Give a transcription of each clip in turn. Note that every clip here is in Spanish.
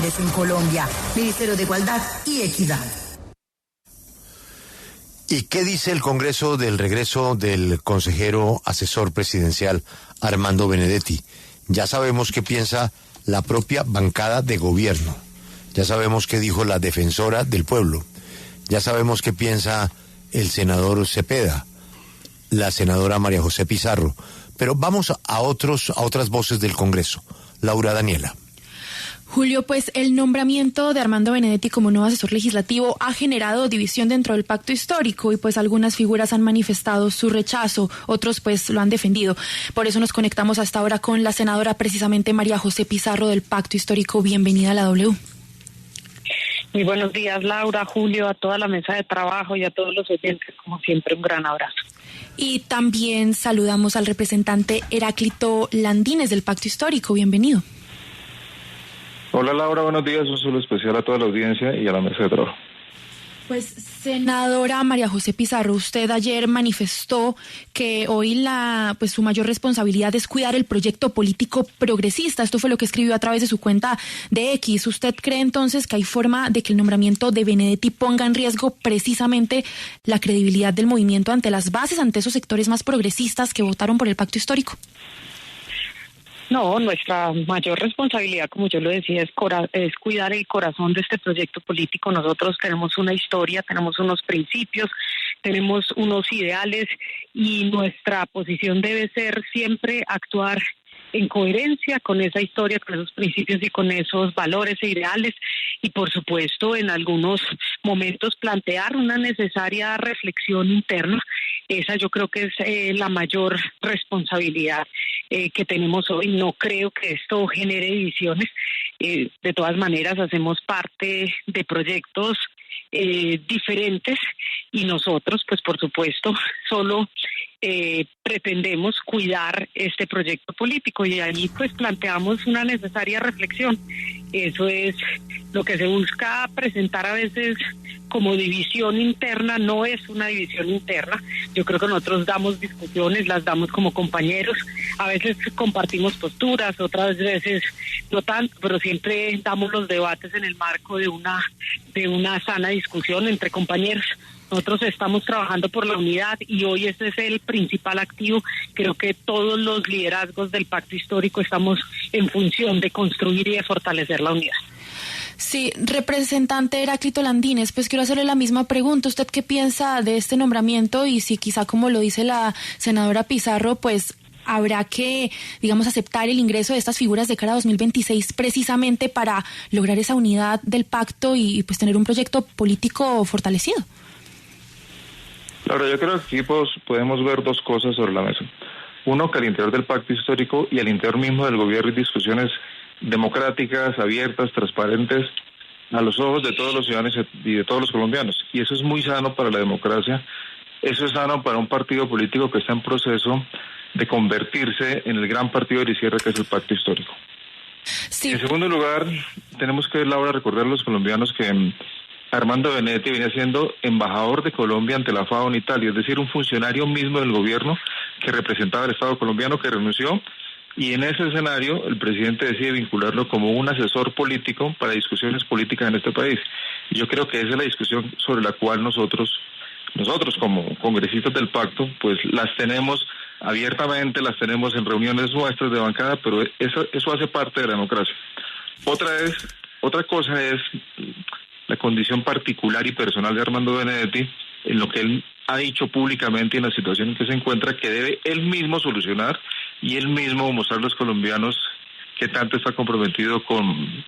mujeres en Colombia. Ministerio de Igualdad y Equidad. ¿Y qué dice el Congreso del regreso del consejero asesor presidencial Armando Benedetti? Ya sabemos qué piensa la propia bancada de gobierno. Ya sabemos qué dijo la defensora del pueblo. Ya sabemos qué piensa el senador Cepeda, la senadora María José Pizarro. Pero vamos a otras voces del Congreso. Laura Daniela. Julio, pues el nombramiento de Armando Benedetti como nuevo asesor legislativo ha generado división dentro del pacto histórico y pues algunas figuras han manifestado su rechazo, otros pues lo han defendido. Por eso nos conectamos hasta ahora con la senadora precisamente María José Pizarro del pacto histórico. Bienvenida a la W. Muy buenos días, Laura, Julio, a toda la mesa de trabajo y a todos los oyentes, como siempre, un gran abrazo. Y también saludamos al representante Heráclito Landines del pacto histórico. Bienvenido. Hola Laura, buenos días, un saludo especial a toda la audiencia y a la mesa de trabajo. Pues senadora María José Pizarro, usted ayer manifestó que hoy su mayor responsabilidad es cuidar el proyecto político progresista. Esto fue lo que escribió a través de su cuenta de X. ¿Usted cree entonces que hay forma de que el nombramiento de Benedetti ponga en riesgo precisamente la credibilidad del movimiento ante las bases, ante esos sectores más progresistas que votaron por el pacto histórico? No, nuestra mayor responsabilidad, como yo lo decía, es cuidar el corazón de este proyecto político. Nosotros tenemos una historia, tenemos unos principios, tenemos unos ideales y nuestra posición debe ser siempre actuar en coherencia con esa historia, con esos principios y con esos valores e ideales y por supuesto en algunos momentos plantear una necesaria reflexión interna. Esa yo creo que es la mayor responsabilidad que tenemos hoy. No creo que esto genere divisiones. De todas maneras hacemos parte de proyectos diferentes y nosotros pues por supuesto solo pretendemos cuidar este proyecto político y allí pues planteamos una necesaria reflexión. Eso es lo que se busca presentar a veces como división interna, no es una división interna. Yo creo que nosotros damos discusiones, las damos como compañeros, a veces compartimos posturas, otras veces no tanto, pero siempre damos los debates en el marco de una sana discusión entre compañeros. Nosotros estamos trabajando por la unidad y hoy ese es el principal activo. Creo que todos los liderazgos del pacto histórico estamos en función de construir y de fortalecer la unidad. Sí, representante Heráclito Landines, pues quiero hacerle la misma pregunta. ¿Usted qué piensa de este nombramiento? Y si quizá, como lo dice la senadora Pizarro, pues habrá que, digamos, aceptar el ingreso de estas figuras de cara a 2026 precisamente para lograr esa unidad del pacto y pues tener un proyecto político fortalecido. Claro, yo creo que aquí podemos ver dos cosas sobre la mesa. Uno, que al interior del pacto histórico y al interior mismo del gobierno hay discusiones democráticas, abiertas, transparentes, a los ojos de todos los ciudadanos y de todos los colombianos. Y eso es muy sano para la democracia, eso es sano para un partido político que está en proceso de convertirse en el gran partido de la izquierda que es el pacto histórico. Sí. En segundo lugar, tenemos que ahora recordar a los colombianos que Armando Benedetti venía siendo embajador de Colombia ante la FAO en Italia, es decir, un funcionario mismo del gobierno que representaba al Estado colombiano que renunció, y en ese escenario el presidente decide vincularlo como un asesor político para discusiones políticas en este país. Y yo creo que esa es la discusión sobre la cual nosotros como congresistas del pacto, pues las tenemos abiertamente, las tenemos en reuniones nuestras de bancada, pero eso hace parte de la democracia. Otra cosa es la condición particular y personal de Armando Benedetti, en lo que él ha dicho públicamente en la situación en que se encuentra, que debe él mismo solucionar y él mismo mostrar a los colombianos que tanto está comprometido con,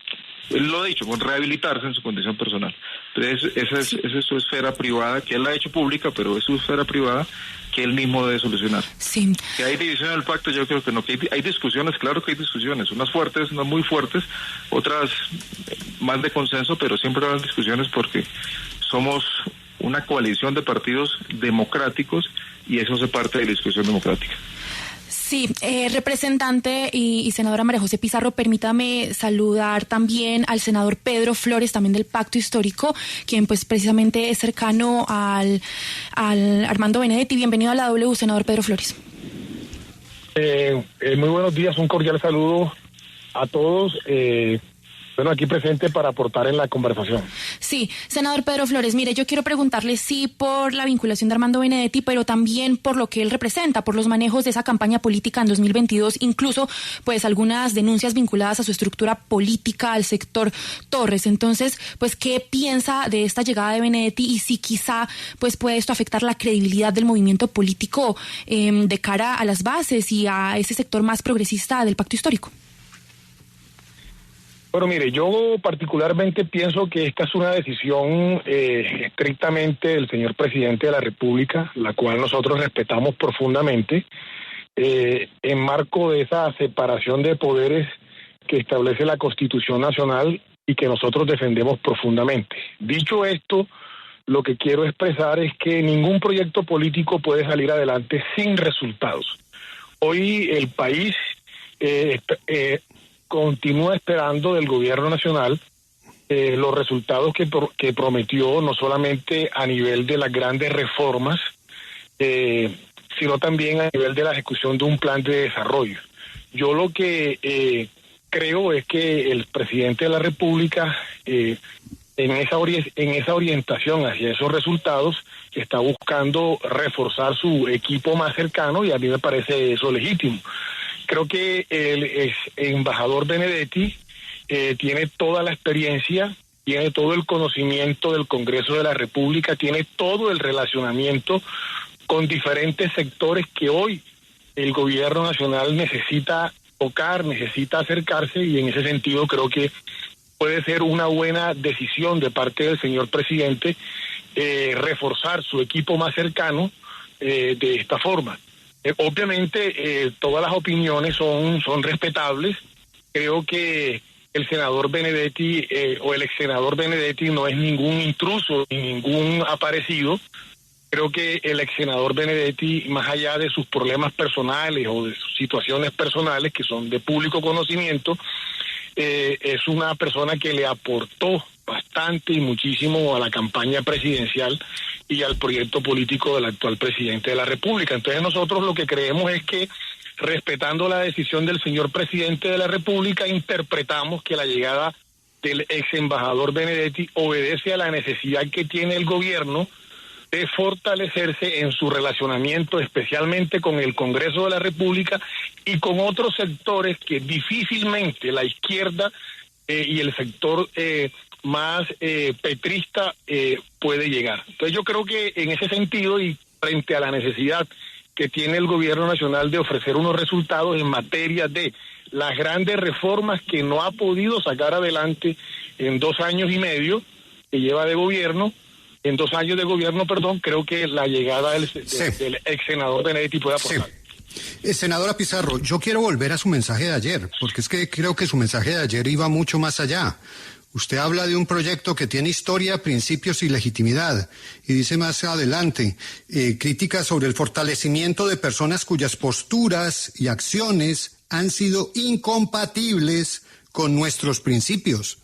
él lo ha dicho, con rehabilitarse en su condición personal. Entonces, esa es su esfera privada, que él la ha hecho pública, pero es su esfera privada que él mismo debe solucionar. Sí. Que hay división en el pacto, yo creo que no, que hay discusiones, claro que hay discusiones, unas fuertes, unas muy fuertes, otras más de consenso, pero siempre habrá discusiones porque somos una coalición de partidos democráticos y eso hace parte de la discusión democrática. Sí, representante y senadora María José Pizarro, permítame saludar también al senador Pedro Flores, también del Pacto Histórico, quien pues precisamente es cercano al Armando Benedetti. Bienvenido a la W, senador Pedro Flores. Muy buenos días, un cordial saludo a todos. bueno, aquí presente para aportar en la conversación. Sí, senador Pedro Flores, mire, yo quiero preguntarle sí por la vinculación de Armando Benedetti, pero también por lo que él representa, por los manejos de esa campaña política en 2022, incluso pues algunas denuncias vinculadas a su estructura política, al sector Torres. Entonces, pues, ¿qué piensa de esta llegada de Benedetti y si quizá pues puede esto afectar la credibilidad del movimiento político de cara a las bases y a ese sector más progresista del pacto histórico? Bueno, mire, yo particularmente pienso que esta es una decisión estrictamente del señor presidente de la República, la cual nosotros respetamos profundamente, en marco de esa separación de poderes que establece la Constitución Nacional y que nosotros defendemos profundamente. Dicho esto, lo que quiero expresar es que ningún proyecto político puede salir adelante sin resultados. Hoy el país continúa esperando del gobierno nacional los resultados que prometió, no solamente a nivel de las grandes reformas, sino también a nivel de la ejecución de un plan de desarrollo. Yo lo que creo es que el presidente de la República, en esa orientación hacia esos resultados, está buscando reforzar su equipo más cercano, y a mí me parece eso legítimo. Creo que el embajador Benedetti tiene toda la experiencia, tiene todo el conocimiento del Congreso de la República, tiene todo el relacionamiento con diferentes sectores que hoy el gobierno nacional necesita tocar, necesita acercarse, y en ese sentido creo que puede ser una buena decisión de parte del señor presidente reforzar su equipo más cercano de esta forma. Obviamente todas las opiniones son respetables. Creo que el senador Benedetti o el ex senador Benedetti no es ningún intruso ni ningún aparecido. Creo que el ex senador Benedetti, más allá de sus problemas personales o de sus situaciones personales que son de público conocimiento, es una persona que le aportó bastante y muchísimo a la campaña presidencial y al proyecto político del actual presidente de la República. Entonces nosotros lo que creemos es que, respetando la decisión del señor presidente de la República, interpretamos que la llegada del ex embajador Benedetti obedece a la necesidad que tiene el gobierno de fortalecerse en su relacionamiento, especialmente con el Congreso de la República y con otros sectores que difícilmente la izquierda y el sector más petrista puede llegar. Entonces yo creo que en ese sentido, y frente a la necesidad que tiene el gobierno nacional de ofrecer unos resultados en materia de las grandes reformas que no ha podido sacar adelante en 2 años y medio que lleva de gobierno, en 2 años de gobierno, creo que la llegada del ex senador Benedetti puede aportar. Sí. Senadora Pizarro, yo quiero volver a su mensaje de ayer, porque es que creo que su mensaje de ayer iba mucho más allá. Usted habla de un proyecto que tiene historia, principios y legitimidad, y dice más adelante, críticas sobre el fortalecimiento de personas cuyas posturas y acciones han sido incompatibles con nuestros principios.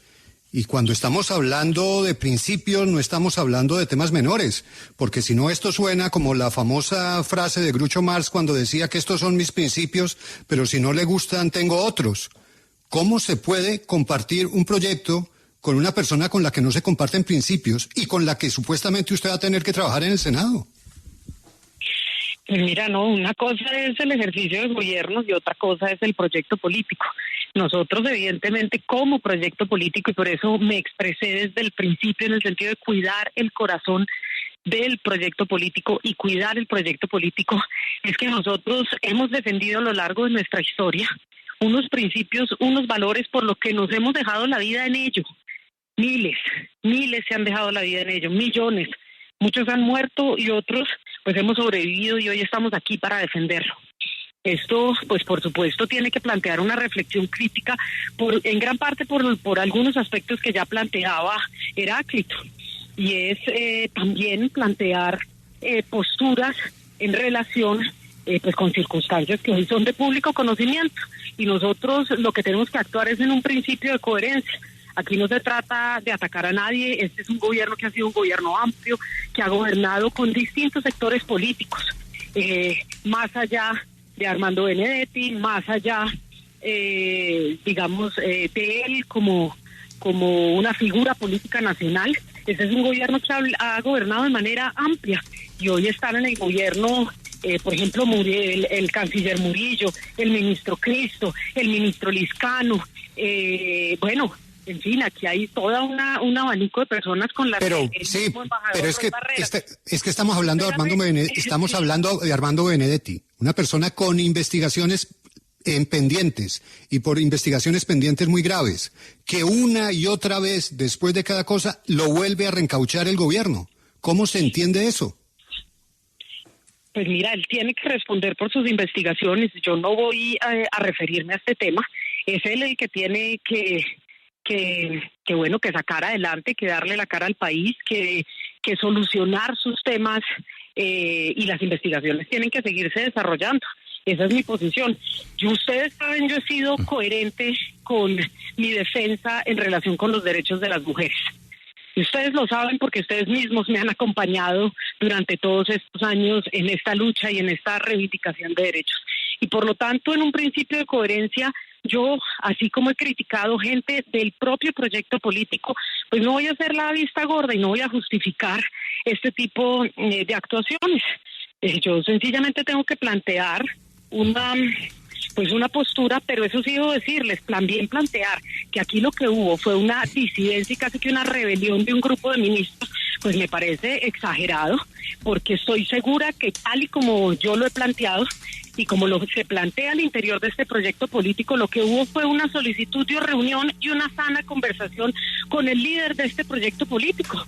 Y cuando estamos hablando de principios, no estamos hablando de temas menores, porque si no, esto suena como la famosa frase de Groucho Marx cuando decía que estos son mis principios, pero si no le gustan, tengo otros. ¿Cómo se puede compartir un proyecto con una persona con la que no se comparten principios y con la que supuestamente usted va a tener que trabajar en el Senado? Pues mira, no, una cosa es el ejercicio de gobierno y otra cosa es el proyecto político. Nosotros, evidentemente, como proyecto político, y por eso me expresé desde el principio en el sentido de cuidar el corazón del proyecto político y cuidar el proyecto político, es que nosotros hemos defendido a lo largo de nuestra historia unos principios, unos valores por los que nos hemos dejado la vida en ello. Miles se han dejado la vida en ello, millones. Muchos han muerto y otros pues hemos sobrevivido y hoy estamos aquí para defenderlo. Esto, pues por supuesto, tiene que plantear una reflexión crítica en gran parte por algunos aspectos que ya planteaba Heráclito, y es también plantear posturas en relación pues con circunstancias que hoy son de público conocimiento, y nosotros lo que tenemos que actuar es en un principio de coherencia. Aquí no se trata de atacar a nadie. Este es un gobierno que ha sido un gobierno amplio, que ha gobernado con distintos sectores políticos, más allá de Armando Benedetti, más allá, de él como como una figura política nacional. Ese es un gobierno que ha gobernado de manera amplia, y hoy están en el gobierno, por ejemplo, el canciller Murillo, el ministro Cristo, el ministro Liscano, bueno, en fin, aquí hay toda un abanico de personas con las pero que sí, pero es que estamos hablando de Armando Benedetti, una persona con investigaciones pendientes, y por investigaciones pendientes muy graves, que una y otra vez, después de cada cosa, lo vuelve a reencauchar el gobierno. ¿Cómo se entiende eso? Pues mira, él tiene que responder por sus investigaciones. Yo no voy a referirme a este tema. Es él el que tiene que sacar adelante, que darle la cara al país, que solucionar sus temas, y las investigaciones tienen que seguirse desarrollando. Esa es mi posición. Ustedes saben, yo he sido coherente con mi defensa en relación con los derechos de las mujeres. Y ustedes lo saben porque ustedes mismos me han acompañado durante todos estos años en esta lucha y en esta reivindicación de derechos. Y por lo tanto, en un principio de coherencia, yo, así como he criticado gente del propio proyecto político, pues no voy a hacer la vista gorda y no voy a justificar este tipo de actuaciones. Yo sencillamente tengo que plantear una postura, pero eso sí debo decirles, también plantear que aquí lo que hubo fue una disidencia y casi que una rebelión de un grupo de ministros, pues me parece exagerado, porque estoy segura que tal y como yo lo he planteado y como se plantea al interior de este proyecto político, lo que hubo fue una solicitud de reunión y una sana conversación con el líder de este proyecto político,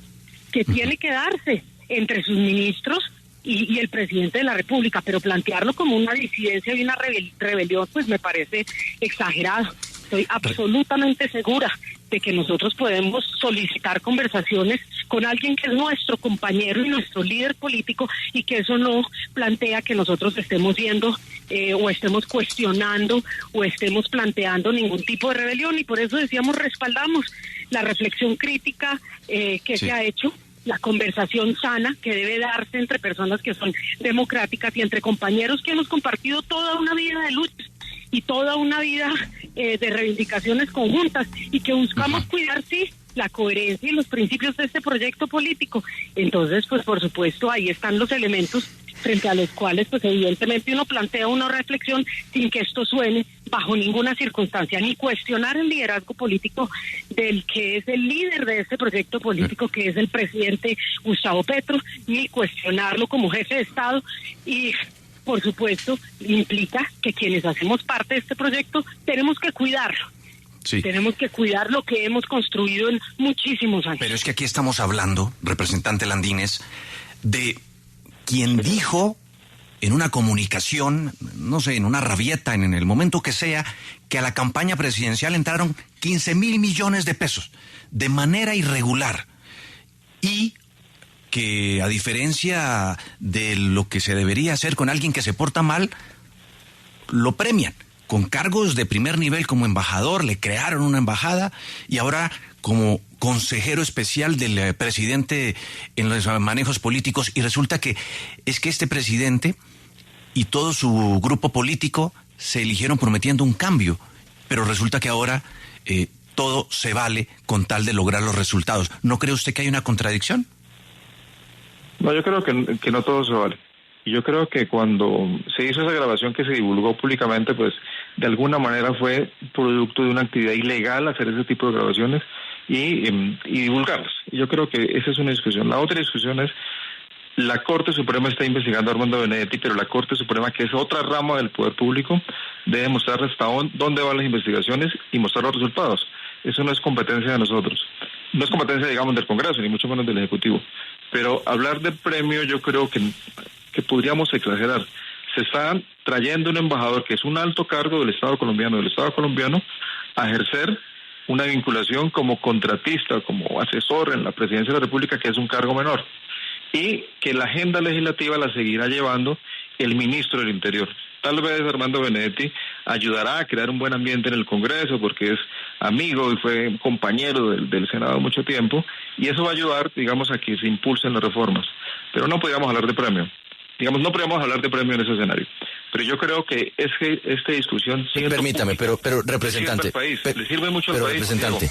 que tiene que darse entre sus ministros y el presidente de la República, pero plantearlo como una disidencia y una rebelión, pues me parece exagerado. Estoy absolutamente segura de que nosotros podemos solicitar conversaciones con alguien que es nuestro compañero y nuestro líder político, y que eso no plantea que nosotros estemos yendo o estemos cuestionando o estemos planteando ningún tipo de rebelión, y por eso decíamos, respaldamos la reflexión crítica que se ha hecho, la conversación sana que debe darse entre personas que son democráticas y entre compañeros que hemos compartido toda una vida de lucha y toda una vida de reivindicaciones conjuntas, y que buscamos cuidar, sí, la coherencia y los principios de este proyecto político. Entonces, pues por supuesto, ahí están los elementos frente a los cuales, pues evidentemente uno plantea una reflexión sin que esto suene bajo ninguna circunstancia, ni cuestionar el liderazgo político del que es el líder de este proyecto político, que es el presidente Gustavo Petro, ni cuestionarlo como jefe de Estado, y por supuesto implica que quienes hacemos parte de este proyecto tenemos que cuidarlo. Sí. Tenemos que cuidar lo que hemos construido en muchísimos años. Pero es que aquí estamos hablando, representante Landines, de quien dijo en una comunicación, no sé, en una rabieta, en el momento que sea, que a la campaña presidencial entraron 15,000 millones de pesos de manera irregular, y que a diferencia de lo que se debería hacer con alguien que se porta mal, lo premian con cargos de primer nivel como embajador, le crearon una embajada, y ahora como consejero especial del presidente en los manejos políticos, y resulta que este presidente y todo su grupo político se eligieron prometiendo un cambio, pero resulta que ahora todo se vale con tal de lograr los resultados. ¿No cree usted que hay una contradicción? No, yo creo que no todo se vale. Y yo creo que cuando se hizo esa grabación que se divulgó públicamente, pues de alguna manera fue producto de una actividad ilegal hacer ese tipo de grabaciones y divulgarlas. Y yo creo que esa es una discusión. La otra discusión es, la Corte Suprema está investigando a Armando Benedetti, pero la Corte Suprema, que es otra rama del poder público, debe mostrar hasta dónde van las investigaciones y mostrar los resultados. Eso no es competencia de nosotros. No es competencia, digamos, del Congreso, ni mucho menos del Ejecutivo. Pero hablar de premio yo creo que podríamos exagerar. Se está trayendo un embajador que es un alto cargo del Estado colombiano, a ejercer una vinculación como contratista, como asesor en la Presidencia de la República, que es un cargo menor, y que la agenda legislativa la seguirá llevando el ministro del Interior. Tal vez Armando Benedetti ayudará a crear un buen ambiente en el Congreso, porque es amigo y fue compañero del Senado mucho tiempo, y eso va a ayudar, digamos, a que se impulsen las reformas. Pero no podríamos hablar de premio. No podríamos hablar de premio en ese escenario. Pero yo creo que esta discusión... Permítame, pero representante... Le sirve mucho al país. Representante,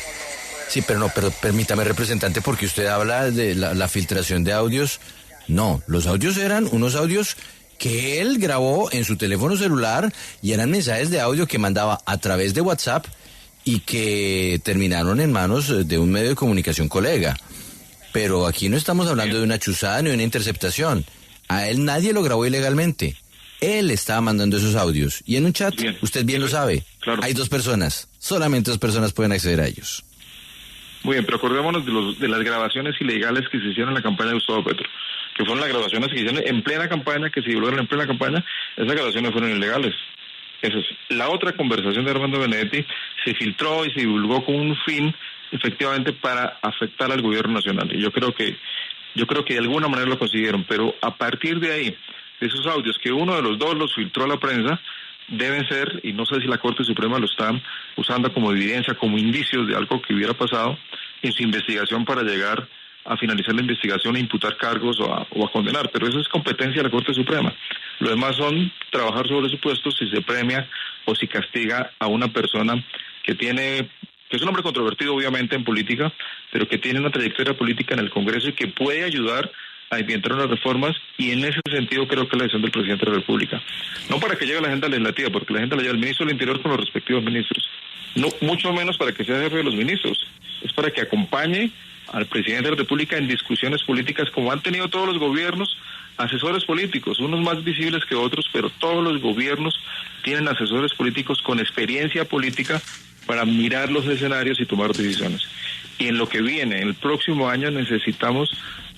Sí, pero permítame, representante, porque usted habla de la filtración de audios. No, los audios eran unos audios que él grabó en su teléfono celular y eran mensajes de audio que mandaba a través de WhatsApp y que terminaron en manos de un medio de comunicación colega. Pero aquí no estamos hablando de una chuzada ni de una interceptación. A él nadie lo grabó ilegalmente. Él estaba mandando esos audios. Y en un chat, usted bien lo sabe, claro. Hay 2 personas. Solamente 2 personas pueden acceder a ellos. Muy bien, pero acordémonos de las grabaciones ilegales que se hicieron en la campaña de Gustavo Petro, que fueron las grabaciones que hicieron en plena campaña, que se divulgaron en plena campaña. Esas grabaciones fueron ilegales. Eso es. La otra conversación de Armando Benedetti se filtró y se divulgó con un fin, efectivamente, para afectar al gobierno nacional. Y yo creo que de alguna manera lo consiguieron, pero a partir de ahí, de esos audios, que uno de los 2 los filtró a la prensa, deben ser, y no sé si la Corte Suprema lo está usando como evidencia, como indicios de algo que hubiera pasado en su investigación para llegar a finalizar la investigación e imputar cargos o a condenar, pero eso es competencia de la Corte Suprema. Lo demás son trabajar sobre supuestos si se premia o si castiga a una persona que es un hombre controvertido obviamente en política, pero que tiene una trayectoria política en el Congreso y que puede ayudar a inventar unas reformas, y en ese sentido creo que es la decisión del presidente de la República. No para que llegue la agenda legislativa, porque la agenda la lleva el ministro del Interior con los respectivos ministros. No, mucho menos para que sea jefe de los ministros. Es para que acompañe al presidente de la República en discusiones políticas como han tenido todos los gobiernos, asesores políticos, unos más visibles que otros, pero todos los gobiernos tienen asesores políticos con experiencia política para mirar los escenarios y tomar decisiones. Y en lo que viene, en el próximo año, necesitamos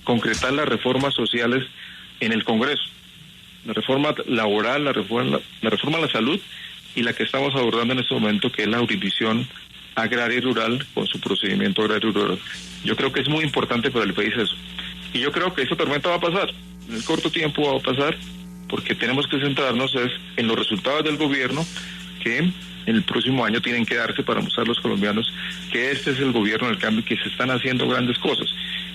concretar las reformas sociales en el Congreso. La reforma laboral, la reforma a la salud y la que estamos abordando en este momento, que es la jurisdicción agraria y rural con su procedimiento agrario y rural. Yo creo que es muy importante para el país eso. Y yo creo que esa tormenta va a pasar. En el corto tiempo va a pasar, porque tenemos que centrarnos en los resultados del gobierno que en el próximo año tienen que darse para mostrar a los colombianos que este es el gobierno del cambio, que se están haciendo grandes cosas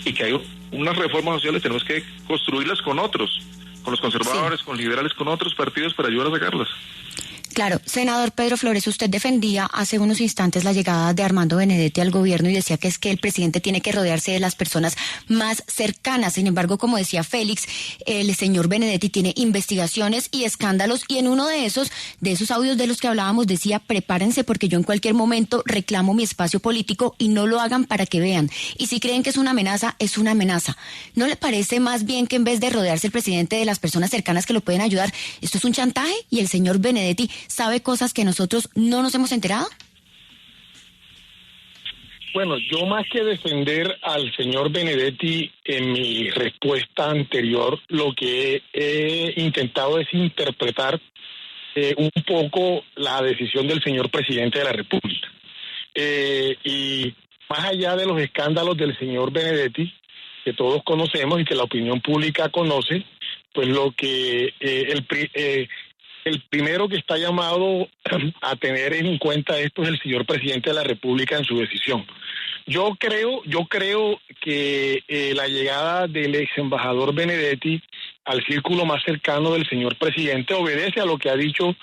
y que hay unas reformas sociales, tenemos que construirlas con otros, con los conservadores, con liberales, con otros partidos para ayudar a sacarlas. Claro, senador Pedro Flores, usted defendía hace unos instantes la llegada de Armando Benedetti al gobierno y decía que es que el presidente tiene que rodearse de las personas más cercanas. Sin embargo, como decía Félix, el señor Benedetti tiene investigaciones y escándalos, y en uno de esos audios de los que hablábamos decía: prepárense porque yo en cualquier momento reclamo mi espacio político, y no lo hagan para que vean. Y si creen que es una amenaza, es una amenaza. ¿No le parece más bien que en vez de rodearse el presidente de las personas cercanas que lo pueden ayudar, esto es un chantaje y el señor Benedetti sabe cosas que nosotros no nos hemos enterado? Bueno, yo más que defender al señor Benedetti en mi respuesta anterior, lo que he intentado es interpretar un poco la decisión del señor presidente de la República. Y más allá de los escándalos del señor Benedetti, que todos conocemos y que la opinión pública conoce, pues lo que el primero que está llamado a tener en cuenta esto es el señor presidente de la República en su decisión. Yo creo que la llegada del ex embajador Benedetti al círculo más cercano del señor presidente obedece a lo que ha dicho,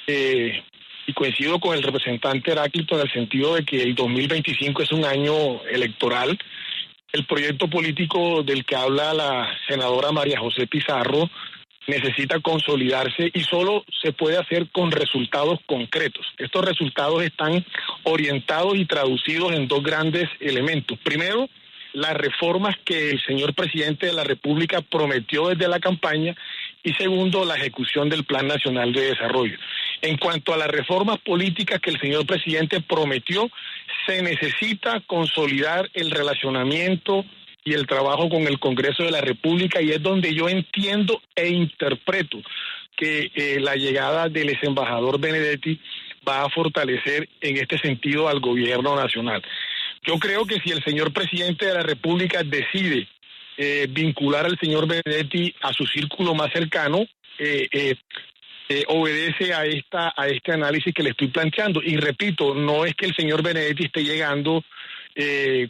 y coincido con el representante Heráclito en el sentido de que el 2025 es un año electoral. El proyecto político del que habla la senadora María José Pizarro necesita consolidarse y solo se puede hacer con resultados concretos. Estos resultados están orientados y traducidos en 2 grandes elementos. Primero, las reformas que el señor presidente de la República prometió desde la campaña, y segundo, la ejecución del Plan Nacional de Desarrollo. En cuanto a las reformas políticas que el señor presidente prometió, se necesita consolidar el relacionamiento y el trabajo con el Congreso de la República, y es donde yo entiendo e interpreto que la llegada del ex embajador Benedetti va a fortalecer en este sentido al gobierno nacional. Yo creo que si el señor presidente de la República decide vincular al señor Benedetti a su círculo más cercano, obedece a este análisis que le estoy planteando. Y repito, no es que el señor Benedetti esté llegando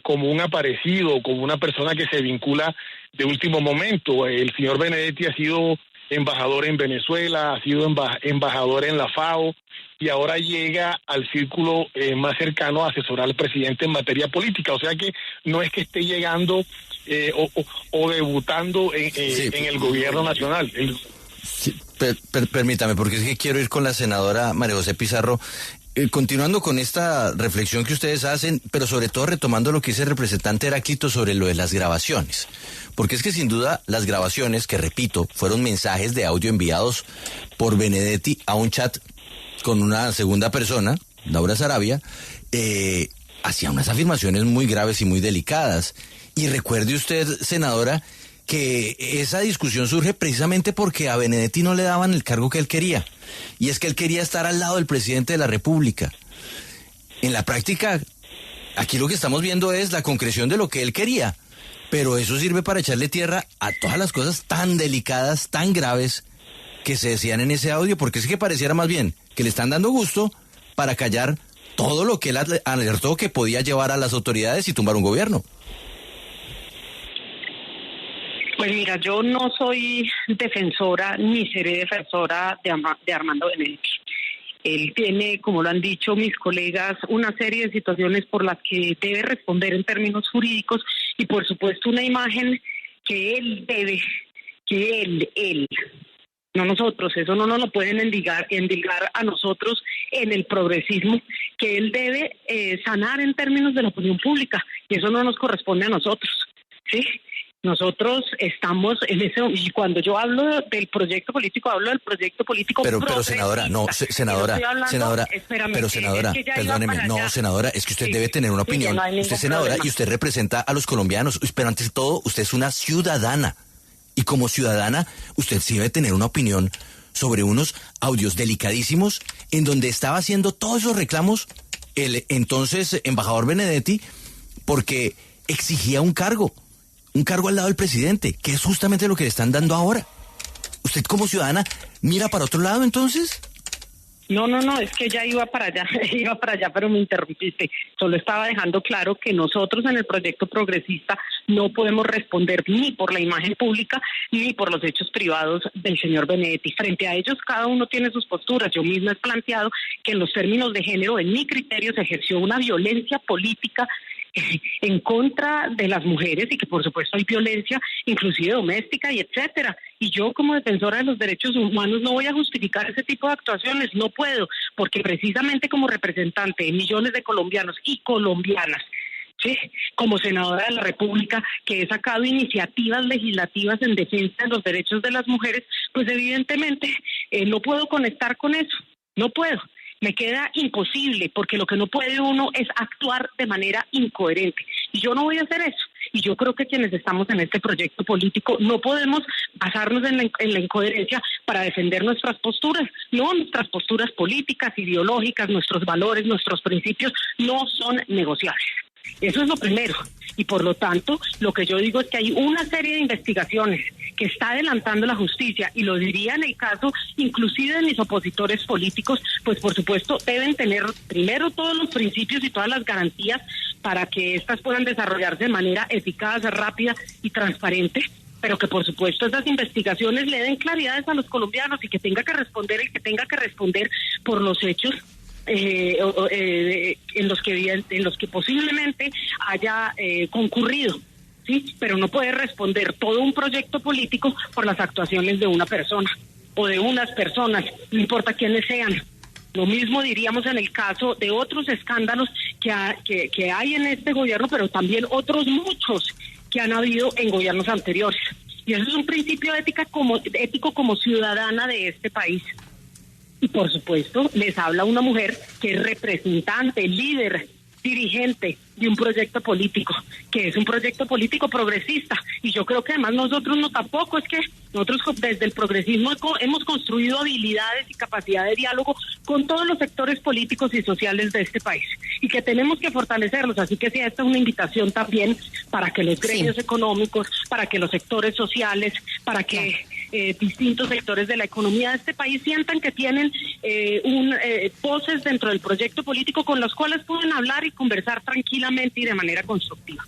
como un aparecido, como una persona que se vincula de último momento. El señor Benedetti ha sido embajador en Venezuela, ha sido embajador en la FAO y ahora llega al círculo más cercano a asesorar al presidente en materia política. O sea que no es que esté llegando o debutando en el gobierno nacional. Sí, permítame, porque es que quiero ir con la senadora María José Pizarro, continuando con esta reflexión que ustedes hacen, pero sobre todo retomando lo que dice el representante Heráclito sobre lo de las grabaciones. Porque es que sin duda las grabaciones, que repito, fueron mensajes de audio enviados por Benedetti a un chat con una segunda persona, Laura Sarabia, hacía unas afirmaciones muy graves y muy delicadas. Y recuerde usted, senadora, que esa discusión surge precisamente porque a Benedetti no le daban el cargo que él quería. Y es que él quería estar al lado del presidente de la República. En la práctica, aquí lo que estamos viendo es la concreción de lo que él quería. Pero eso sirve para echarle tierra a todas las cosas tan delicadas, tan graves que se decían en ese audio, porque es que pareciera más bien que le están dando gusto para callar todo lo que él alertó que podía llevar a las autoridades y tumbar un gobierno. Pues mira, yo no soy defensora ni seré defensora de Armando Benedetti. Él tiene, como lo han dicho mis colegas, una serie de situaciones por las que debe responder en términos jurídicos y por supuesto una imagen que él debe, que él, no nosotros, eso no nos lo pueden endilgar a nosotros en el progresismo, que él debe sanar en términos de la opinión pública y eso no nos corresponde a nosotros, ¿sí? Nosotros estamos en ese, y cuando yo hablo del proyecto político, hablo del proyecto político. Pero senadora, no, senadora, espérame, pero senadora, perdóneme, no, senadora, es que usted debe tener una opinión. No usted es senadora problema. Y usted representa a los colombianos, pero antes de todo, usted es una ciudadana. Y como ciudadana, usted sí debe tener una opinión sobre unos audios delicadísimos en donde estaba haciendo todos esos reclamos el entonces embajador Benedetti porque exigía un cargo al lado del presidente, que es justamente lo que le están dando ahora. ¿Usted como ciudadana mira para otro lado entonces? No, es que ya iba para allá, pero me interrumpiste. Solo estaba dejando claro que nosotros en el proyecto progresista no podemos responder ni por la imagen pública ni por los hechos privados del señor Benedetti. Frente a ellos, cada uno tiene sus posturas. Yo misma he planteado que en los términos de género, en mi criterio, se ejerció una violencia política en contra de las mujeres y que por supuesto hay violencia inclusive doméstica y etcétera. Y yo como defensora de los derechos humanos no voy a justificar ese tipo de actuaciones, no puedo, porque precisamente como representante de millones de colombianos y colombianas, sí, como senadora de la República, que he sacado iniciativas legislativas en defensa de los derechos de las mujeres, pues evidentemente no puedo conectar con eso, no puedo. Me queda imposible, porque lo que no puede uno es actuar de manera incoherente. Y yo no voy a hacer eso. Y yo creo que quienes estamos en este proyecto político no podemos basarnos en la incoherencia para defender nuestras posturas. No, nuestras posturas políticas, ideológicas, nuestros valores, nuestros principios no son negociables. Eso es lo primero. Y por lo tanto, lo que yo digo es que hay una serie de investigaciones que está adelantando la justicia, y lo diría en el caso inclusive de mis opositores políticos, pues por supuesto deben tener primero todos los principios y todas las garantías para que éstas puedan desarrollarse de manera eficaz, rápida y transparente, pero que por supuesto esas investigaciones le den claridades a los colombianos y que tenga que responder el que tenga que responder por los hechos en los que posiblemente haya concurrido, sí, pero no puede responder todo un proyecto político por las actuaciones de una persona o de unas personas, no importa quiénes sean. Lo mismo diríamos en el caso de otros escándalos que hay en este gobierno, pero también otros muchos que han habido en gobiernos anteriores. Y eso es un principio ético como ciudadana de este país. Y por supuesto, les habla una mujer que es representante, líder, dirigente de un proyecto político, que es un proyecto político progresista. Y yo creo que además nosotros no tampoco, es que nosotros desde el progresismo hemos construido habilidades y capacidad de diálogo con todos los sectores políticos y sociales de este país, y que tenemos que fortalecerlos. Así que sí, esta es una invitación también para que los gremios económicos, para que los sectores sociales, para que distintos sectores de la economía de este país sientan que tienen voces dentro del proyecto político con los cuales pueden hablar y conversar tranquilamente y de manera constructiva.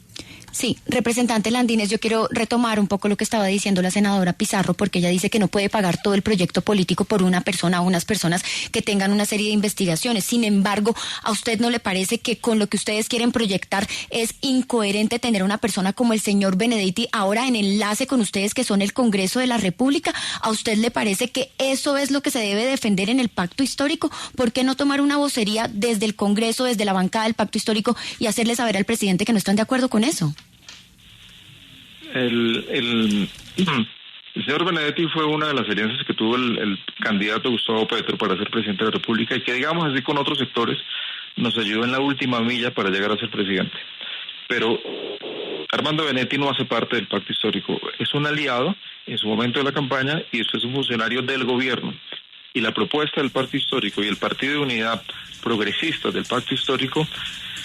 Sí, representante Landines, yo quiero retomar un poco lo que estaba diciendo la senadora Pizarro, porque ella dice que no puede pagar todo el proyecto político por una persona o unas personas que tengan una serie de investigaciones. Sin embargo, ¿a usted no le parece que con lo que ustedes quieren proyectar es incoherente tener una persona como el señor Benedetti ahora en enlace con ustedes, que son el Congreso de la República? ¿A usted le parece que eso es lo que se debe defender en el pacto histórico? ¿Por qué no tomar una vocería desde el Congreso, desde la bancada del pacto histórico y hacerle saber al presidente que no están de acuerdo con eso? El señor Benedetti fue una de las alianzas que tuvo el candidato Gustavo Petro para ser presidente de la República y que, digamos así, con otros sectores nos ayudó en la última milla para llegar a ser presidente. Pero Armando Benedetti no hace parte del pacto histórico, es un aliado en su momento de la campaña y usted es un funcionario del gobierno. Y la propuesta del pacto histórico y el Partido de Unidad Progresista del pacto histórico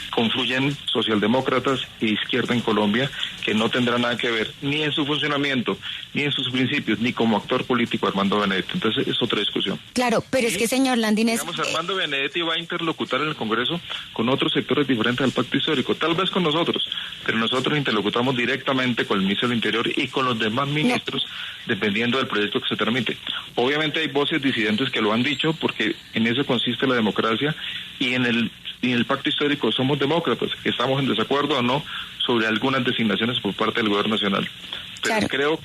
confluyen socialdemócratas e izquierda en Colombia, que no tendrá nada que ver ni en su funcionamiento, ni en sus principios, ni como actor político Armando Benedetti. Entonces es otra discusión. Claro, pero es que, señor Landines... Digamos, Armando Benedetti va a interlocutar en el Congreso con otros sectores diferentes del pacto histórico, tal vez con nosotros, pero nosotros interlocutamos directamente con el ministro del Interior y con los demás ministros, dependiendo del proyecto que se tramite. Obviamente hay voces disidentes que lo han dicho, porque en eso consiste la democracia, y en el pacto histórico somos demócratas, que estamos en desacuerdo o no sobre algunas designaciones por parte del gobierno nacional. Pero claro,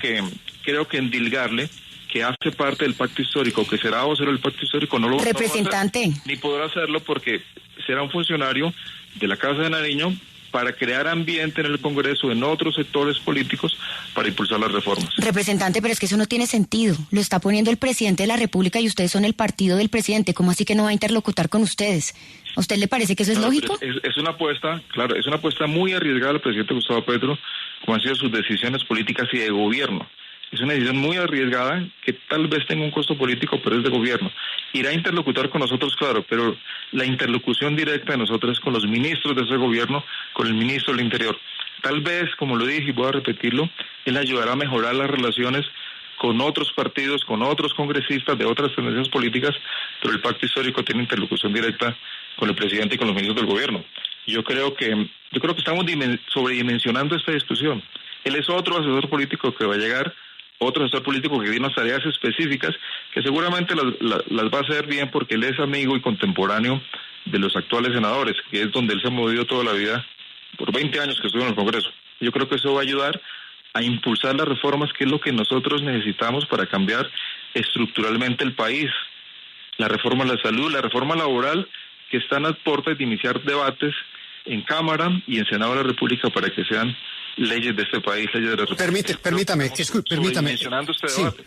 creo que endilgarle que hace parte del pacto histórico, que será vocero del pacto histórico, no lo va a hacer, ni podrá hacerlo, porque será un funcionario de la Casa de Nariño para crear ambiente en el Congreso, en otros sectores políticos, para impulsar las reformas. Representante, pero es que eso no tiene sentido. Lo está poniendo el presidente de la República y ustedes son el partido del presidente. ¿Cómo así que no va a interlocutar con ustedes? ¿A usted le parece que eso es lógico? Es una apuesta, claro, es una apuesta muy arriesgada del presidente Gustavo Petro, como han sido sus decisiones políticas y de gobierno. Es una decisión muy arriesgada que tal vez tenga un costo político, pero es de gobierno. Irá a interlocutar con nosotros, claro, pero la interlocución directa de nosotros es con los ministros de ese gobierno, con el ministro del Interior. Tal vez, como lo dije y voy a repetirlo, él ayudará a mejorar las relaciones con otros partidos, con otros congresistas de otras tendencias políticas, pero el pacto histórico tiene interlocución directa con el presidente y con los ministros del gobierno. Yo creo que estamos sobredimensionando esta discusión. Él es otro asesor político que va a llegar, otro asesor político que tiene unas tareas específicas que seguramente las va a hacer bien, porque él es amigo y contemporáneo de los actuales senadores, que es donde él se ha movido toda la vida, por 20 años que estuvo en el Congreso. Yo creo que eso va a ayudar a impulsar las reformas, que es lo que nosotros necesitamos para cambiar estructuralmente el país. La reforma a la salud, la reforma laboral, que están a puertas de iniciar debates en Cámara y en Senado de la República para que sean leyes de este país, leyes de la República. Permítame. Mencionando este debate.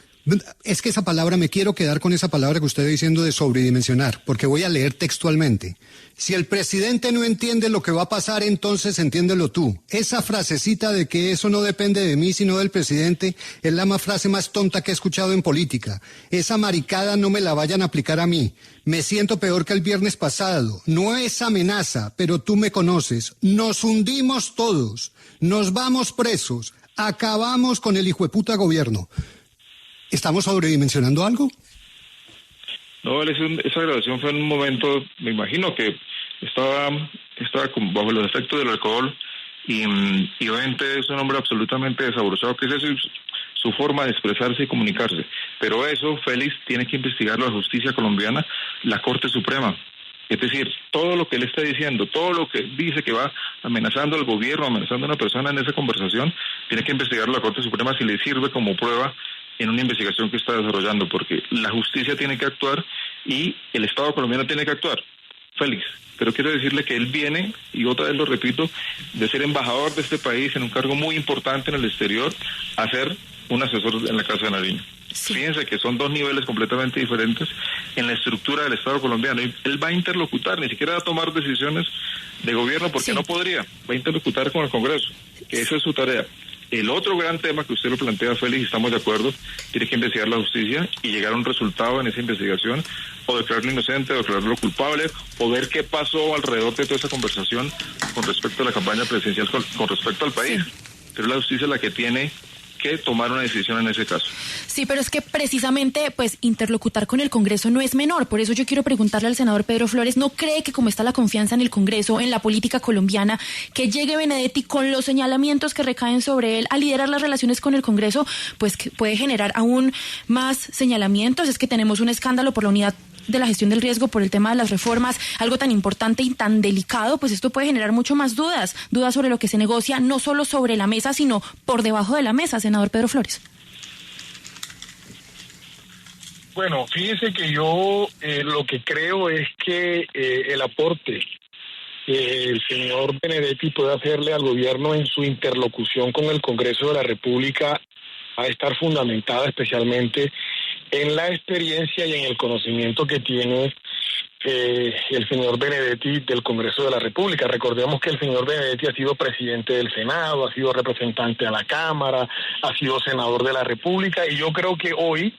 Es que esa palabra, me quiero quedar con esa palabra que usted está diciendo de sobredimensionar, porque voy a leer textualmente. Si el presidente no entiende lo que va a pasar, entonces entiéndelo tú. Esa frasecita de que eso no depende de mí, sino del presidente, es la frase más tonta que he escuchado en política. Esa maricada no me la vayan a aplicar a mí. Me siento peor que el viernes pasado. No es amenaza, pero tú me conoces. Nos hundimos todos. Nos vamos presos. Acabamos con el hijueputa gobierno. ¿Estamos sobredimensionando algo? No, esa grabación fue en un momento, me imagino que estaba bajo los efectos del alcohol y obviamente es un hombre absolutamente desabrozado, que es su forma de expresarse y comunicarse. Pero eso, Félix, tiene que investigarlo la justicia colombiana, la Corte Suprema. Es decir, todo lo que él está diciendo, todo lo que dice que va amenazando al gobierno, amenazando a una persona en esa conversación, tiene que investigarlo la Corte Suprema si le sirve como prueba en una investigación que está desarrollando, porque la justicia tiene que actuar y el Estado colombiano tiene que actuar. Félix, pero quiero decirle que él viene, y otra vez lo repito, de ser embajador de este país en un cargo muy importante en el exterior, a ser un asesor en la Casa de Nariño. Sí. Fíjense que son dos niveles completamente diferentes en la estructura del Estado colombiano. Él va a interlocutar, ni siquiera va a tomar decisiones de gobierno, porque no podría. Va a interlocutar con el Congreso, que esa es su tarea. El otro gran tema que usted lo plantea, Félix, y estamos de acuerdo, tiene que investigar la justicia y llegar a un resultado en esa investigación, o declararlo inocente, o declararlo culpable, o ver qué pasó alrededor de toda esa conversación con respecto a la campaña presidencial, con respecto al país. Pero la justicia es la que tiene que tomar una decisión en ese caso. Sí, pero es que precisamente, pues, interlocutar con el Congreso no es menor. Por eso yo quiero preguntarle al senador Pedro Flores, ¿no cree que como está la confianza en el Congreso, en la política colombiana, que llegue Benedetti con los señalamientos que recaen sobre él a liderar las relaciones con el Congreso, pues que puede generar aún más señalamientos? Es que tenemos un escándalo por la unidad de la gestión del riesgo por el tema de las reformas, algo tan importante y tan delicado, pues esto puede generar mucho más dudas sobre lo que se negocia, no solo sobre la mesa, sino por debajo de la mesa, senador Pedro Flores. Bueno, fíjese que yo lo que creo es que el aporte que el señor Benedetti puede hacerle al gobierno en su interlocución con el Congreso de la República va a estar fundamentada especialmente en la experiencia y en el conocimiento que tiene el señor Benedetti del Congreso de la República. Recordemos que el señor Benedetti ha sido presidente del Senado, ha sido representante a la Cámara, ha sido senador de la República, y yo creo que hoy,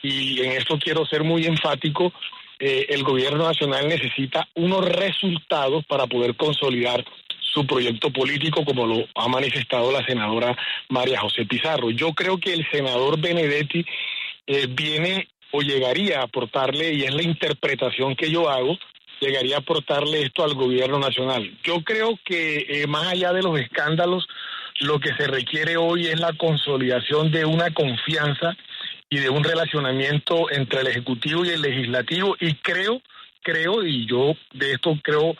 y en esto quiero ser muy enfático, el gobierno nacional necesita unos resultados para poder consolidar su proyecto político, como lo ha manifestado la senadora María José Pizarro. Yo creo que el senador Benedetti viene o llegaría a aportarle, y es la interpretación que yo hago, llegaría a aportarle esto al gobierno nacional. Yo creo que más allá de los escándalos, lo que se requiere hoy es la consolidación de una confianza y de un relacionamiento entre el Ejecutivo y el Legislativo, y creo, y yo de esto creo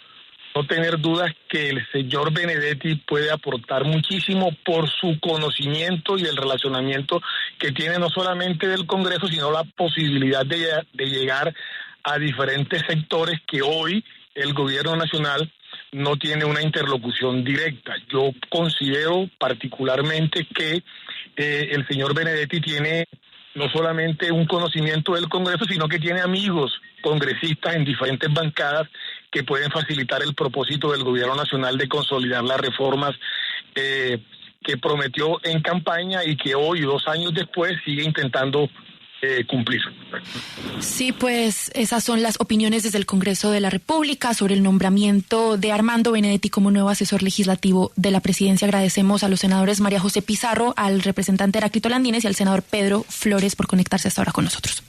no tener dudas, que el señor Benedetti puede aportar muchísimo por su conocimiento y el relacionamiento que tiene no solamente del Congreso, sino la posibilidad de llegar a diferentes sectores que hoy el gobierno nacional no tiene una interlocución directa. Yo considero particularmente que el señor Benedetti tiene no solamente un conocimiento del Congreso, sino que tiene amigos congresistas en diferentes bancadas que pueden facilitar el propósito del gobierno nacional de consolidar las reformas que prometió en campaña y que hoy, 2 años después, sigue intentando cumplir. Sí, pues esas son las opiniones desde el Congreso de la República sobre el nombramiento de Armando Benedetti como nuevo asesor legislativo de la presidencia. Agradecemos a los senadores María José Pizarro, al representante Heráclito Landines y al senador Pedro Flores por conectarse hasta ahora con nosotros.